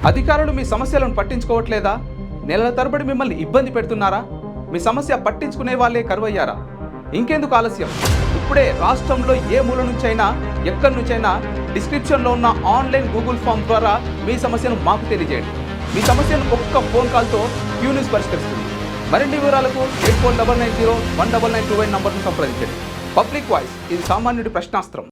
అధికారులు మీ సమస్యలను పట్టించుకోవట్లేదా? నెలల తరబడి మిమ్మల్ని ఇబ్బంది పెడుతున్నారా? మీ సమస్య పట్టించుకునే వాళ్ళే కరువయ్యారా? ఇంకెందుకు ఆలస్యం? ఇప్పుడే రాష్ట్రంలో ఏ మూల నుంచైనా ఎక్కడి నుంచైనా డిస్క్రిప్షన్లో ఉన్న ఆన్లైన్ గూగుల్ ఫామ్ ద్వారా మీ సమస్యను మాకు తెలియజేయండి. మీ సమస్యను ఒక్క ఫోన్ కాల్తో క్యూ న్యూస్ పరిష్కరిస్తుంది. మరిన్ని వివరాలకు 8490199929 నంబర్ను సంప్రదించండి. పబ్లిక్ వాయిస్, ఇది సామాన్యుడి ప్రశ్నాస్త్రం.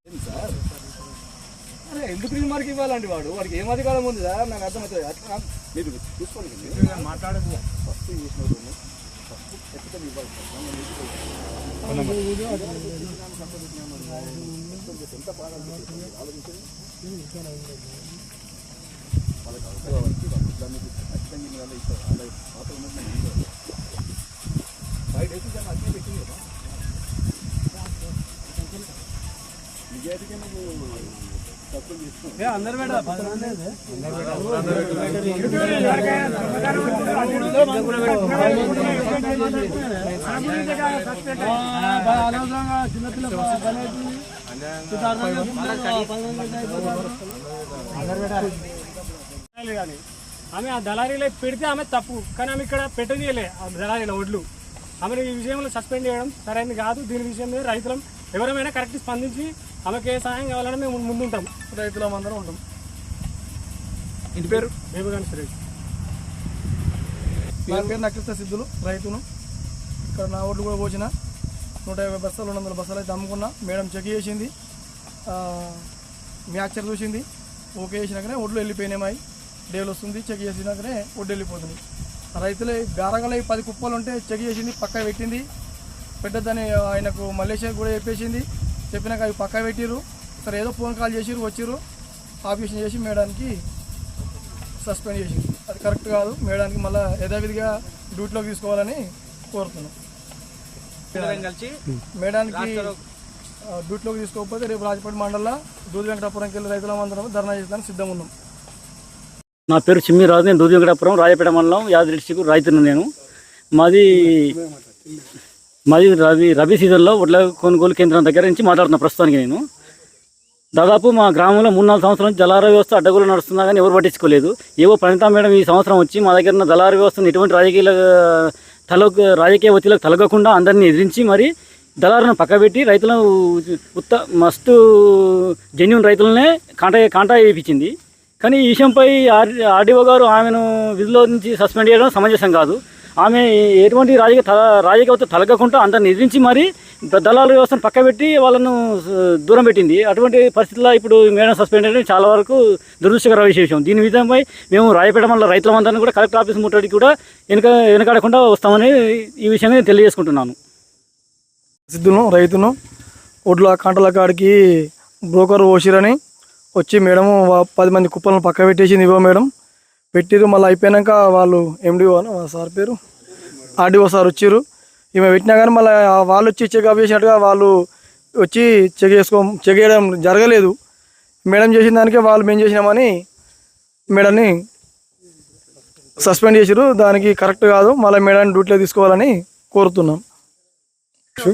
ఎందుకు రిమార్క్ ఇవ్వాలండి? వాడికి ఏం అధికారం ఉంది సార్? నాకు అర్థమవుతుంది. అట్లా మీరు చూసుకోండి, మాట్లాడదు. ఫస్ట్ చేసిన ఖచ్చితంగా ఇవ్వాలి సార్. ఎంత బాగా ఆలోచించండి. నిజాయితీగా నువ్వు అందరు ఆమె ఆ దళారీలో పెడితే ఆమె తప్పు, కానీ ఆమె ఇక్కడ పెట్టనీయలే. ఆ దళారీల ఒడ్లు ఆమెను ఈ విషయంలో సస్పెండ్ చేయడం సరైనది కాదు. దీని విషయం మీద రైతులం ఎవరైనా కరెక్ట్ స్పందించి ఆమెకి ఏ సహాయం కావాలని మేము ముందుంటాం. రైతులం అందరం ఉంటాం. ఇంటి పేరు మేముగాని సురేష్. నా పేరు నక్షత్ర సిద్ధులు, రైతును. ఇక్కడ నా ఒడ్లు కూడా పోసిన 150 బస్తాలు 200 బస్తాలు అయితే అమ్ముకున్నా. మేడం చెక్ చేసింది, మ్యాక్చర్ చూసింది, ఓకే చేసినాకనే ఒడ్లు వెళ్ళిపోయినాయి. డేలు వస్తుంది, చెక్ చేసినాకనే ఒడ్డు వెళ్ళిపోతుంది. రైతులే గారంగా 10 కుప్పలు ఉంటే చెక్ చేసింది, పక్క పెట్టింది. పెట్టద్దని ఆయనకు మలేషియా కూడా చెప్పినాక అవి పక్క పెట్టిరు. సరే ఏదో ఫోన్ కాల్ చేసిరు, వచ్చిరు, ఆపరేషన్ చేసి మేడానికి సస్పెండ్ చేసి. అది కరెక్ట్ కాదు. మేడానికి మళ్ళీ యథావిధిగా డ్యూటీలోకి తీసుకోవాలని కోరుతున్నాం. మేడానికి డ్యూటీలోకి తీసుకోకపోతే రేపు రాజపేట మండలంలో దూది వెంకటాపురంకి వెళ్ళి రైతులందరం ధర్నా చేస్తానికి సిద్ధంగా ఉన్నాం. నా పేరు చిమ్మిరాజు, నేను దూది వెంకటాపురం రాజపేట మండలం యాదగిరి డిస్ట్రిక్ట్ రైతును. నేను మాది రబీ సీజన్లో వడ్ల కొనుగోలు కేంద్రం దగ్గర నుంచి మాట్లాడుతున్నా. ప్రస్తుతానికి నేను దాదాపు మా గ్రామంలో 3-4 సంవత్సరాల నుంచి దళారీ వ్యవస్థ అడ్డగోలు నడుస్తున్నా కానీ ఎవరు పట్టించుకోలేదు. ఏవో ప్రణితా మేడం ఈ సంవత్సరం వచ్చి మా దగ్గర ఉన్న దళారీ వ్యవస్థను ఎటువంటి రాజకీయ ఒత్తిడిలకు తలగకుండా అందరినీ ఎదిరించి మరి దళారులను పక్కబెట్టి రైతులను మస్తు జెన్యూన్ రైతులనే కాంటా వేయించింది. కానీ ఈ విషయంపై ఆర్డీఓ గారు ఆమెను విధుల్లో నుంచి సస్పెండ్ చేయడం సమంజసం కాదు. ఆమె ఎటువంటి రాజకీయ ఒత్తిడి తలగకుండా అందరిని ఎదిరించి మరి దళారు వ్యవస్థను పక్కబెట్టి వాళ్ళను దూరం పెట్టింది. అటువంటి పరిస్థితుల్లో ఇప్పుడు మేడం సస్పెండ్ చేయడం చాలా వరకు దురదృష్టకర విషయం. దీని విధంపై మేము రాయపేట మండల రైతులందరినీ కూడా కలెక్టర్ ఆఫీస్ ముట్టడికి కూడా వెనకాడకుండా వస్తామని ఈ విషయంగా తెలియజేసుకుంటున్నాను. సిద్ధును, రైతును. ఒడ్ల కాంటల కాడికి బ్రోకర్ ఓసిరని వచ్చి మేడము 10 మంది కుప్పలను పక్క పెట్టేసింది. ఇవ్వ మేడం పెట్టిరు. మళ్ళీ అయిపోయాక వాళ్ళు ఎండిఓ సార్ పేరు ఆర్డీఓ సార్ వచ్చారు. ఈమె పెట్టినా కానీ మళ్ళీ వాళ్ళు వచ్చి చెకప్ చేసినట్టుగా వాళ్ళు వచ్చి చెక్ చేయడం జరగలేదు. మేడం చేసిన దానికే వాళ్ళు మేము చేసినామని మేడంని సస్పెండ్ చేసారు. దానికి కరెక్ట్ కాదు. మళ్ళీ మేడాన్ని డ్యూటీలో తీసుకోవాలని కోరుతున్నాం.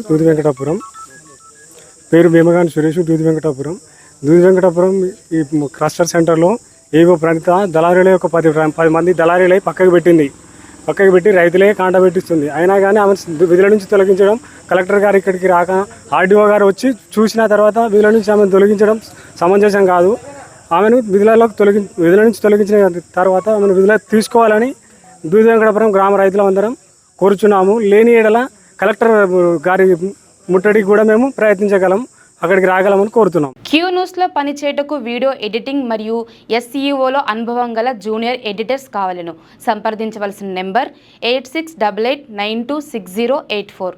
దూది వెంకటాపురం, పేరు భీమగాని సురేష్, దూది వెంకటాపురం. దూది వెంకటాపురం ఈ క్లస్టర్ సెంటర్లో ఏవో ప్రణిత దళారీల యొక్క 10 మంది దళారీలై పక్కకు పెట్టి రైతులే కాంట పెట్టిస్తుంది. అయినా కానీ ఆమె విధుల నుంచి తొలగించడం, కలెక్టర్ గారు ఇక్కడికి రాక ఆర్డీఓ గారు వచ్చి చూసిన తర్వాత విధుల నుంచి ఆమెను తొలగించడం సమంజసం కాదు. ఆమెను విధుల నుంచి తొలగించిన తర్వాత ఆమెను విధుల తీసుకోవాలని దూది వెంకటాపురం గ్రామ రైతులందరం కోరుచున్నాము. లేని ఎడల కలెక్టర్ గారి ముట్టడికి కూడా మేము ప్రయత్నించగలం, అక్కడికి రాగలమని కోరుతున్నాం. క్యూ న్యూస్లో పనిచేయటకు వీడియో ఎడిటింగ్ మరియు SEOలో అనుభవం గల జూనియర్ ఎడిటర్స్ కావాలను సంప్రదించవలసిన నెంబర్ 8688926084.